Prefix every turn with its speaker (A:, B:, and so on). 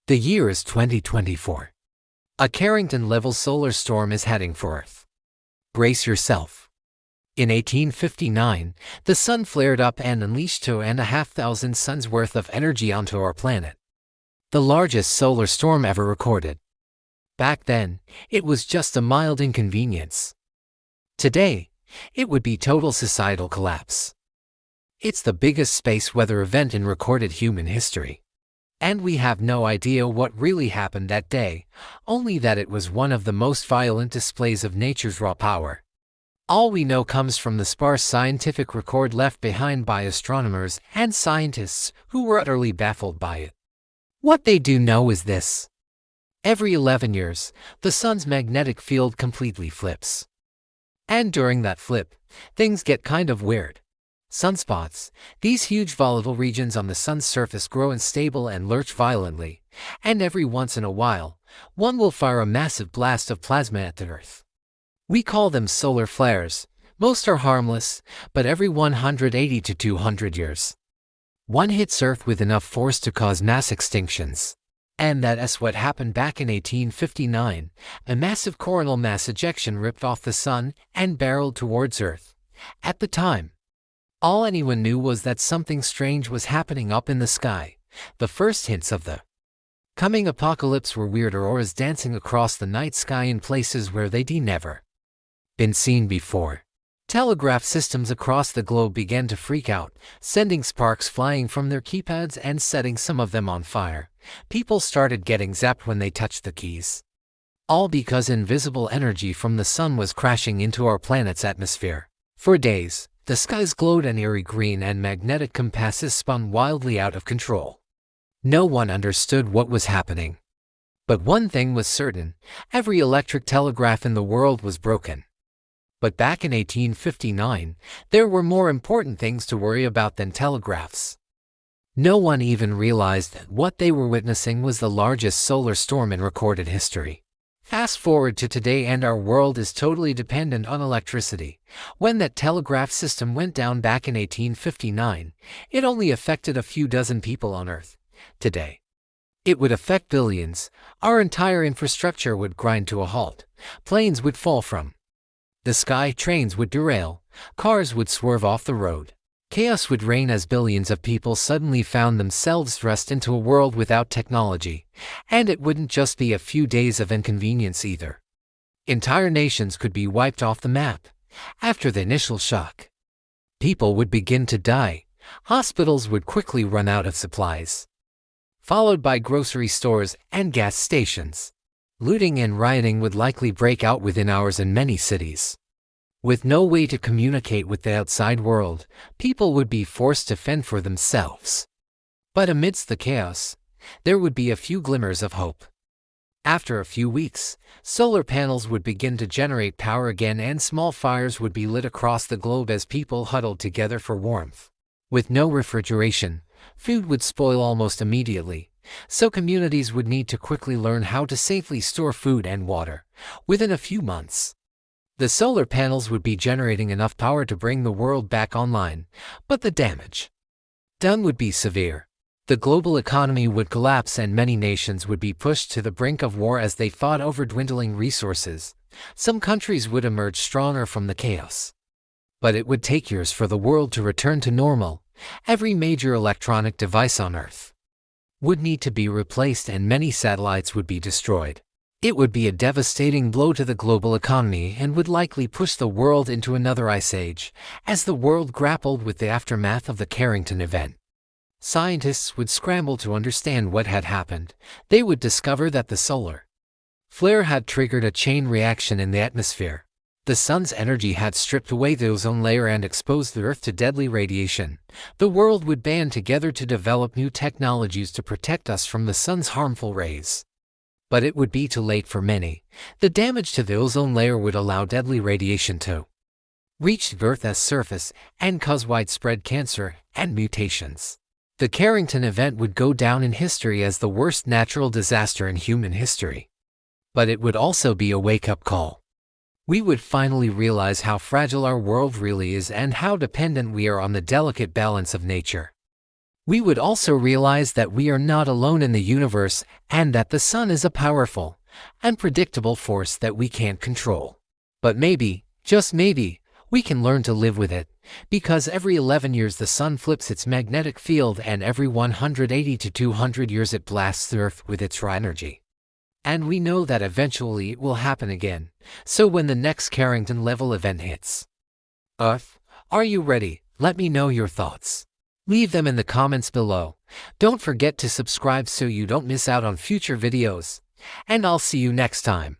A: The year is 2024. A Carrington-level solar storm is heading for Earth. Brace yourself. In 1859, the sun flared up and unleashed 2,500 suns worth of energy onto our planet. The largest solar storm ever recorded. Back then, it was just a mild inconvenience. Today, it would be total societal collapse. It's the biggest space weather event in recorded human history. And we have no idea what really happened that day, only that it was one of the most violent displays of nature's raw power. All we know comes from the sparse scientific record left behind by astronomers and scientists who were utterly baffled by it. What they do know is this. Every 11 years, the sun's magnetic field completely flips. And during that flip, things get kind of weird. Sunspots, these huge volatile regions on the sun's surface, grow unstable and lurch violently, and every once in a while, one will fire a massive blast of plasma at the Earth. We call them solar flares. Most are harmless, but every 180 to 200 years, one hits Earth with enough force to cause mass extinctions. And that's what happened back in 1859. A massive coronal mass ejection ripped off the sun and barreled towards Earth. At the time, all anyone knew was that something strange was happening up in the sky. The first hints of the coming apocalypse were weird auroras dancing across the night sky in places where they'd never been seen before. Telegraph systems across the globe began to freak out, sending sparks flying from their keypads and setting some of them on fire. People started getting zapped when they touched the keys. All because invisible energy from the sun was crashing into our planet's atmosphere. For days, the skies glowed an eerie green and magnetic compasses spun wildly out of control. No one understood what was happening. But one thing was certain, every electric telegraph in the world was broken. But back in 1859, there were more important things to worry about than telegraphs. No one even realized that what they were witnessing was the largest solar storm in recorded history. Fast forward to today and our world is totally dependent on electricity. When that telegraph system went down back in 1859, it only affected a few dozen people on Earth. Today, it would affect billions. Our entire infrastructure would grind to a halt. Planes would fall from the sky, trains would derail, cars would swerve off the road. Chaos would reign as billions of people suddenly found themselves thrust into a world without technology. And it wouldn't just be a few days of inconvenience either. Entire nations could be wiped off the map. After the initial shock, people would begin to die. Hospitals would quickly run out of supplies, followed by grocery stores and gas stations. Looting and rioting would likely break out within hours in many cities. With no way to communicate with the outside world, people would be forced to fend for themselves. But amidst the chaos, there would be a few glimmers of hope. After a few weeks, solar panels would begin to generate power again and small fires would be lit across the globe as people huddled together for warmth. With no refrigeration, food would spoil almost immediately, so communities would need to quickly learn how to safely store food and water. Within a few months, the solar panels would be generating enough power to bring the world back online, but the damage done would be severe. The global economy would collapse and many nations would be pushed to the brink of war as they fought over dwindling resources. Some countries would emerge stronger from the chaos. But it would take years for the world to return to normal. Every major electronic device on Earth would need to be replaced and many satellites would be destroyed. It would be a devastating blow to the global economy and would likely push the world into another ice age, as the world grappled with the aftermath of the Carrington Event. Scientists would scramble to understand what had happened. They would discover that the solar flare had triggered a chain reaction in the atmosphere. The sun's energy had stripped away the ozone layer and exposed the Earth to deadly radiation. The world would band together to develop new technologies to protect us from the sun's harmful rays. But it would be too late for many. The damage to the ozone layer would allow deadly radiation to reach the Earth's surface and cause widespread cancer and mutations. The Carrington Event would go down in history as the worst natural disaster in human history. But it would also be a wake-up call. We would finally realize how fragile our world really is and how dependent we are on the delicate balance of nature. We would also realize that we are not alone in the universe and that the sun is a powerful, unpredictable force that we can't control. But maybe, just maybe, we can learn to live with it, because every 11 years the sun flips its magnetic field and every 180 to 200 years it blasts the Earth with its raw energy. And we know that eventually it will happen again, so when the next Carrington level event hits. Earth, are you ready? Let me know your thoughts. Leave them in the comments below. Don't forget to subscribe so you don't miss out on future videos. And I'll see you next time.